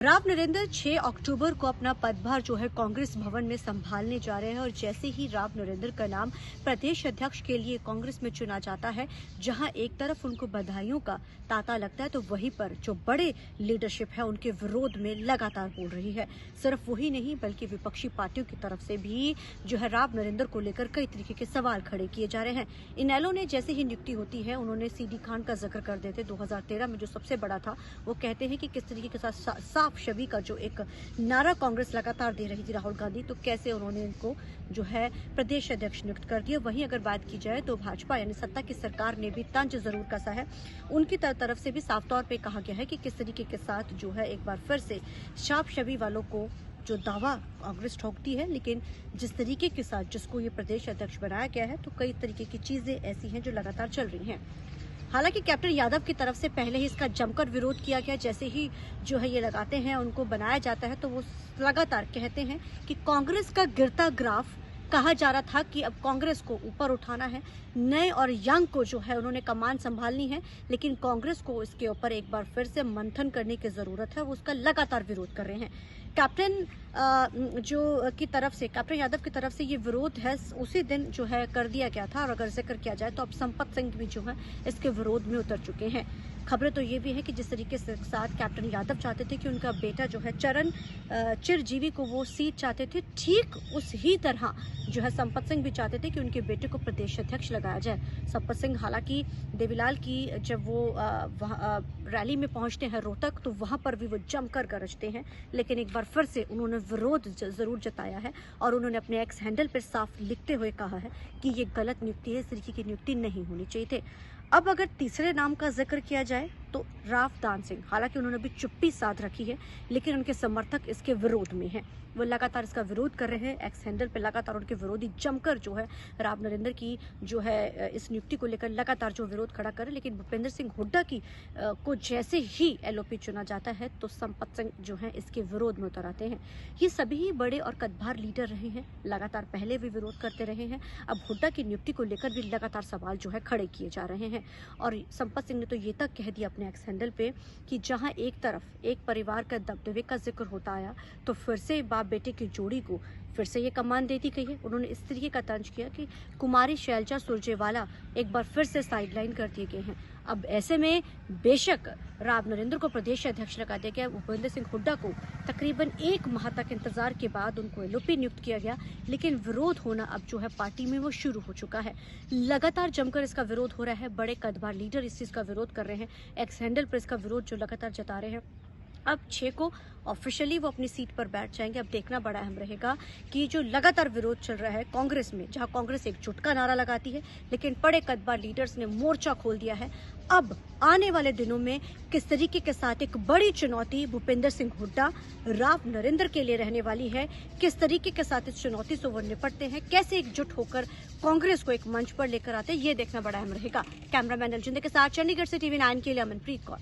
राव नरेंद्र 6 अक्टूबर को अपना पदभार जो है कांग्रेस भवन में संभालने जा रहे हैं और जैसे ही राव नरेंद्र का नाम प्रदेश अध्यक्ष के लिए कांग्रेस में चुना जाता है, जहां एक तरफ उनको बधाइयों का तांता लगता है तो वहीं पर जो बड़े लीडरशिप है उनके विरोध में लगातार बोल रही है। सिर्फ वही नहीं बल्कि विपक्षी पार्टियों की तरफ से भी जो है राव नरेंद्र को लेकर कई तरीके के सवाल खड़े किए जा रहे हैं। इनेलो ने जैसे ही नियुक्ति होती है उन्होंने सीडी खान का जिक्र कर देते 2013 में जो सबसे बड़ा था। वो कहते हैं कि किस तरीके के साथ साफ छवि का जो एक नारा कांग्रेस लगातार दे रही थी राहुल गांधी, तो कैसे उन्होंने इनको जो है प्रदेश अध्यक्ष नियुक्त कर दिया। वहीं अगर बात की जाए तो भाजपा यानी सत्ता की सरकार ने भी तंज जरूर कसा है। उनकी तरफ से भी साफ तौर पे कहा गया है कि किस तरीके के साथ जो है एक बार फिर से साफ छवि वालों को जो दावा कांग्रेस ठोकती है, लेकिन जिस तरीके के साथ जिसको ये प्रदेश अध्यक्ष बनाया गया है तो कई तरीके की चीजें ऐसी हैं जो लगातार चल रही हैं। हालांकि कैप्टन यादव की तरफ से पहले ही इसका जमकर विरोध किया गया। जैसे ही जो है ये लगाते हैं उनको बनाया जाता है तो वो लगातार कहते हैं कि कांग्रेस का गिरता ग्राफ कहा जा रहा था कि अब कांग्रेस को ऊपर उठाना है, नए और यंग को जो है उन्होंने कमान संभालनी है, लेकिन कांग्रेस को इसके ऊपर एक बार फिर से मंथन करने की जरूरत है। वो उसका लगातार विरोध कर रहे हैं। कैप्टन कैप्टन यादव की तरफ से ये विरोध है उसी दिन जो है कर दिया गया था। और अगर जिक्र किया जाए तो अब संपत सिंह भी जो है इसके विरोध में उतर चुके हैं। खबरें तो ये भी है कि जिस तरीके से साथ कैप्टन यादव चाहते थे कि उनका बेटा जो है चरण चिरजीवी को वो सीट चाहते थे, ठीक उस ही तरह जो है संपत सिंह भी चाहते थे कि उनके बेटे को प्रदेश अध्यक्ष लगाया जाए। संपत सिंह हालांकि देवीलाल की जब वो रैली में पहुंचते हैं रोहतक तो वहां पर भी वो जमकर गरजते हैं, लेकिन एक बार फिर से उन्होंने विरोध जरूर जताया है और उन्होंने अपने एक्स हैंडल पर साफ लिखते हुए कहा है कि ये गलत नियुक्ति है, इस तरीके की नियुक्ति नहीं होनी चाहिए थे। अब अगर तीसरे नाम का जिक्र किया जाए तो राव दान सिंह, हालांकि उन्होंने भी चुप्पी साध रखी है, लेकिन उनके समर्थक इसके विरोध में हैं। वो लगातार इसका विरोध कर रहे हैं। एक्स हैंडल पे लगातार उनके विरोधी जमकर जो है राव नरेंद्र की जो है इस नियुक्ति को लेकर लगातार जो विरोध खड़ा कर रहे हैं। लेकिन भूपेंद्र सिंह हुड्डा की को जैसे ही एलओपी चुना जाता है तो संपत सिंह जो है इसके विरोध में उतर आते हैं। ये सभी बड़े और कदभार लीडर रहे हैं, लगातार पहले भी विरोध करते रहे हैं। अब हुड्डा की नियुक्ति को लेकर भी लगातार सवाल जो है खड़े किए जा रहे हैं। और संपत सिंह ने तो ये तक कह दिया अपने एक्स हैंडल पे कि जहां एक तरफ एक परिवार का दबदबे का जिक्र होता आया तो फिर से बाप बेटे की जोड़ी को फिर से ये कमान दे दी गई है। उन्होंने इस तरीके का तंज किया कि कुमारी शैलजा सुरजेवाला एक बार फिर से साइडलाइन कर दिए गए हैं। अब ऐसे में बेशक राव नरेंद्र को प्रदेश अध्यक्ष लगा दिया गया, भूपेंद्र सिंह हुड्डा को तकरीबन 1 माह तक इंतजार के बाद उनको एलओपी नियुक्त किया गया, लेकिन विरोध होना अब जो है पार्टी में वो शुरू हो चुका है। लगातार जमकर इसका विरोध हो रहा है। बड़े कदभार लीडर इस चीज का विरोध कर रहे हैं। एक्स हैंडल पर इसका विरोध जो लगातार जता रहे हैं। अब 6 को ऑफिशियली वो अपनी सीट पर बैठ जाएंगे। अब देखना बड़ा अहम रहेगा कि जो लगातार विरोध चल रहा है कांग्रेस में, जहां कांग्रेस एकजुट का नारा लगाती है लेकिन बड़े कदबार लीडर्स ने मोर्चा खोल दिया है। अब आने वाले दिनों में किस तरीके के साथ एक बड़ी चुनौती भूपेंद्र सिंह हुड्डा राव नरेंद्र के लिए रहने वाली है, किस तरीके के साथ इस चुनौती से वो निपटते हैं, कैसे एकजुट होकर कांग्रेस को एक मंच पर लेकर आते हैं, ये देखना बड़ा अहम रहेगा। कैमरामैन अलजिंदर के साथ चंडीगढ़ से TV9 के लिए अमनप्रीत कौर।